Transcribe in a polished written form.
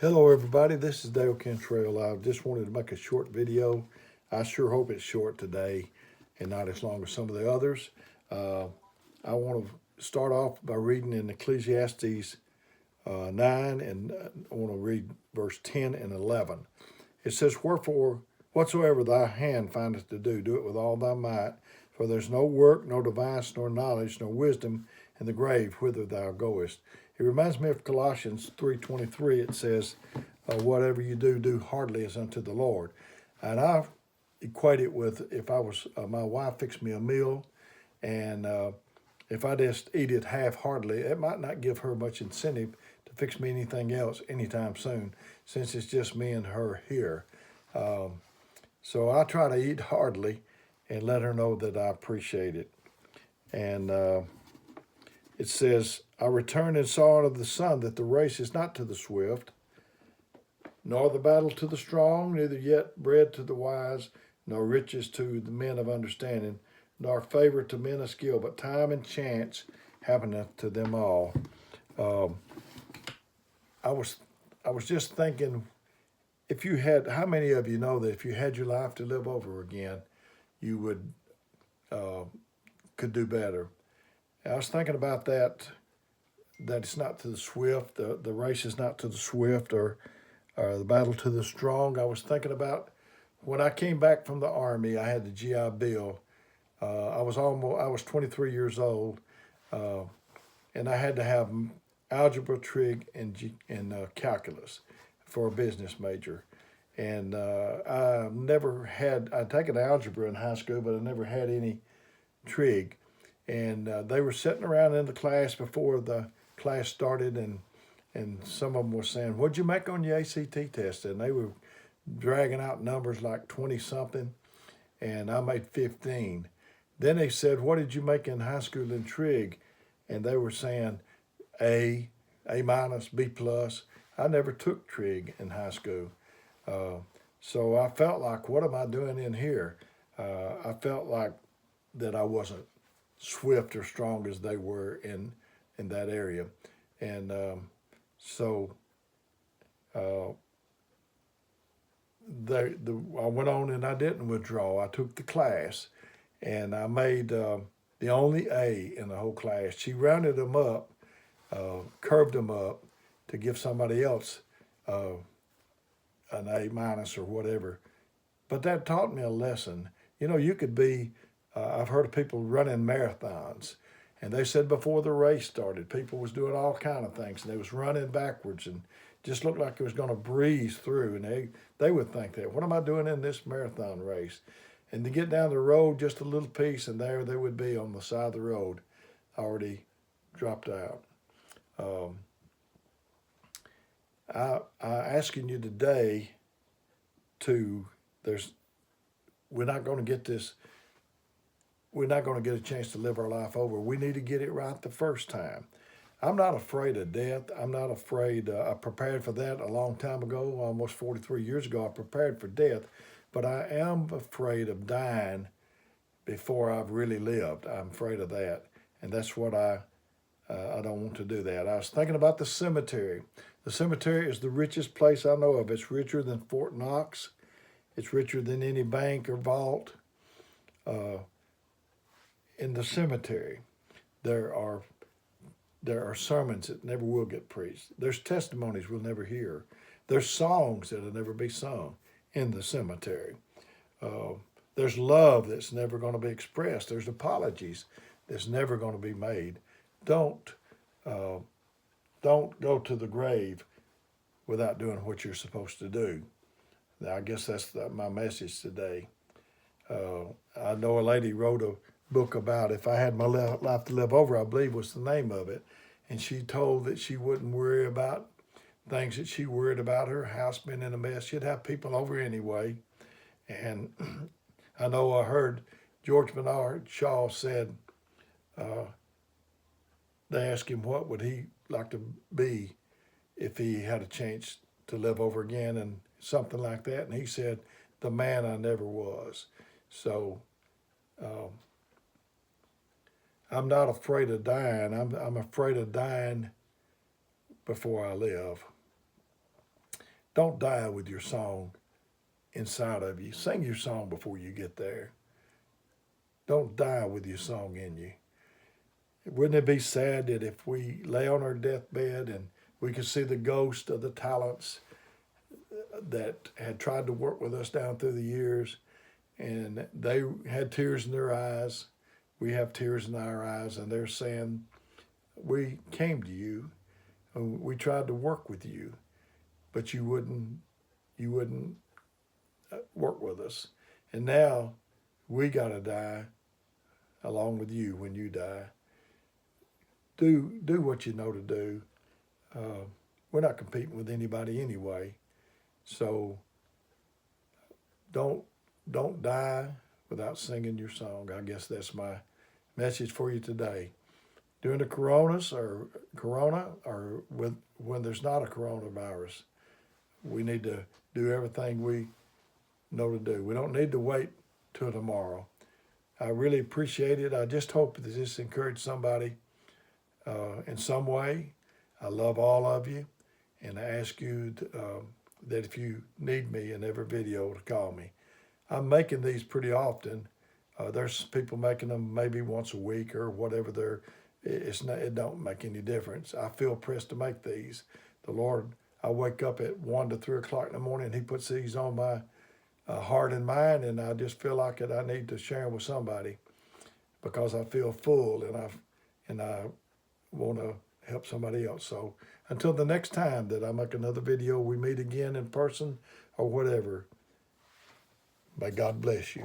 Hello, everybody. This is Dale Cantrell. I just wanted to make a short video. I sure hope it's short today and not as long as some of the others. Uh, I want to start off by reading in Ecclesiastes 9, and I want to read verse 10 and 11. It says, "Wherefore, whatsoever thy hand findeth to do, do it with all thy might, for there's no work, nor device, nor knowledge, nor wisdom in the grave whither thou goest." It reminds me of Colossians 3:23. It says, "Whatever you do, do heartily as unto the Lord." And I equate it with if I was my wife fixed me a meal, and if I just eat it half-heartedly, it might not give her much incentive to fix me anything else anytime soon, since it's just me and her here. Um, so I try to eat heartily and let her know that I appreciate it. And it says, "I returned and saw of the sun that the race is not to the swift, nor the battle to the strong, neither yet bread to the wise, nor riches to the men of understanding, nor favor to men of skill, but time and chance happeneth to them all." Um, I was I was just thinking, if you had, how many of you know that if you had your life to live over again, you would uh, could do better? I was thinking about that. That it's not to the swift. The race is not to the swift, or the battle to the strong. I was thinking about when I came back from the army. I had the GI Bill. I was 23 years old, uh, and I had to have algebra, trig, and calculus for a business major. And I never had. I'd taken algebra in high school, but I never had any trig. And they were sitting around in the class before the class started, and some of them were saying, "What'd you make on your ACT test?" And they were dragging out numbers like 20 something, and I made 15. Then they said, "What did you make in high school in trig?" And they were saying A, A minus, B plus. I never took trig in high school. Uh, so I felt like, what am I doing in here? I felt like that I wasn't swift or strong as they were in that area, and so uh, I went on and I didn't withdraw. I took the class, and I made the only A in the whole class. She rounded them up, curved them up to give somebody else uh, an A minus or whatever. But that taught me a lesson. You know, you could be. I've heard of people running marathons, and they said before the race started, people was doing all kind of things, and they was running backwards and just looked like it was going to breeze through. And they would think that, what am I doing in this marathon race? And to get down the road just a little piece, and there they would be on the side of the road, already dropped out. Um, I asking you today to there's we're not going to get this we're not going to get a chance to live our life over. We need to get it right the first time. I'm not afraid of death. I'm not afraid. I prepared for that a long time ago, almost 43 years ago. I prepared for death, but I am afraid of dying before I've really lived. I'm afraid of that, and that's what I don't want to do that. I was thinking about the cemetery. The cemetery is the richest place I know of. It's richer than Fort Knox. It's richer than any bank or vault. Uh, in the cemetery, there are there are sermons that never will get preached. There's testimonies we'll never hear. There's songs that'll never be sung in the cemetery. Uh, there's love that's never going to be expressed. There's apologies that's never going to be made. Don't uh, don't go to the grave without doing what you're supposed to do. I guess that's my message today. I know a lady wrote a book about if I had my life to live over, I believe was the name of it. And she told that she wouldn't worry about things that she worried about, her house being in a mess. She'd have people over anyway. And I know I heard George Bernard Shaw said, uh, they asked him what would he like to be if he had a chance to live over again and something like that. And he said, the man I never was. So um, I'm not afraid of dying. I'm afraid of dying before I live. don't die with your song inside of you. Sing your song before you get there. Don't die with your song in you. Wouldn't it be sad that if we lay on our deathbed and we could see the ghost of the talents that had tried to work with us down through the years, and they had tears in their eyes, we have tears in our eyes, and they're saying, we came to you, and we tried to work with you, but you wouldn't work with us. And now we got to die along with you when you die. Do what you know to do. We're not competing with anybody anyway. So don't die without singing your song. I guess that's my message for you today. During the corona or when there's not a coronavirus, we need to do everything we know to do. We don't need to wait till tomorrow. I really appreciate it. I just hope that this encouraged somebody in some way. I love all of you, and I ask you that if you need me in every video to call me. I'm making these pretty often. There's people making them maybe once a week or whatever. It don't make any difference. I feel pressed to make these. The Lord, I wake up at 1 to 3 o'clock in the morning, and He puts these on my heart and mind, and I just feel like I need to share them with somebody because I feel full and I want to help somebody else. So until the next time that I make another video, we meet again in person or whatever, may God bless you.